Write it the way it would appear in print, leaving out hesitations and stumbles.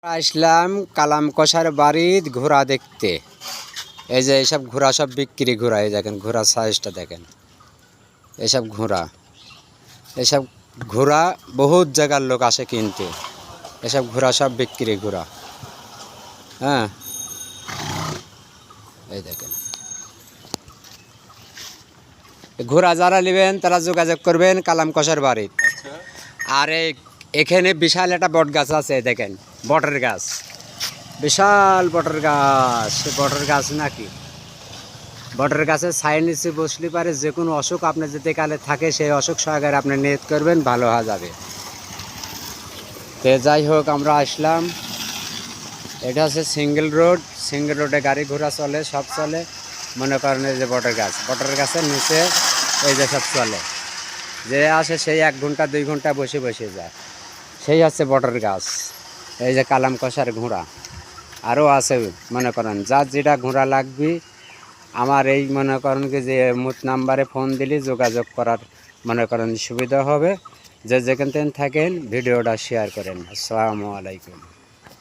আসলাম কালাম কষার বাড়ির ঘোড়া দেখতে। এই যে এইসব ঘোড়া সব বিক্রি ঘোড়া, এই দেখেন ঘোড়ার সাইজটা দেখেন। এইসব ঘোড়া বহুত জায়গার লোক আসে কিনতে। এসব ঘোড়া সব বিক্রি ঘোড়া। হ্যাঁ, এই দেখেন ঘোড়া যারা নেবেন তারা যোগাযোগ করবেন কালাম কষার বাড়ির। আর এখানে বিশাল একটা বট গাছ আছে, দেখেন বটের গাছ, বিশাল বটের গাছ। সে বটের গাছ নাকি, বটের গাছের ছায়ের নিচে বসলে পারে যে কোনো অসুখ আপনার যদি কালে থাকে সেই অসুখ সহকারে আপনি নিয়ত করবেন, ভালো হয়ে যাবে। তো যাই হোক, আমরা আসলাম। এটা হচ্ছে সিঙ্গেল রোডে গাড়ি ঘোড়া চলে, সব চলে। মনে করেন এই যে বটের গাছের নিচে এই যে সব চলে। যে আসে সেই 1 ঘন্টা 2 ঘন্টা বসে বসে যায়। সেই হচ্ছে বটের গাছ। এই যে কালাম কষার ঘোড়া আরও আছে। মনে করেন যার যেটা ঘোড়া লাগবে, আমার এই মনে করেন কি যে মুট নাম্বারে ফোন দিলে যোগাযোগ করার মনে করেন সুবিধা হবে। যে যেখান থেকে থাকেন ভিডিওটা শেয়ার করেন। আসসালামু আলাইকুম।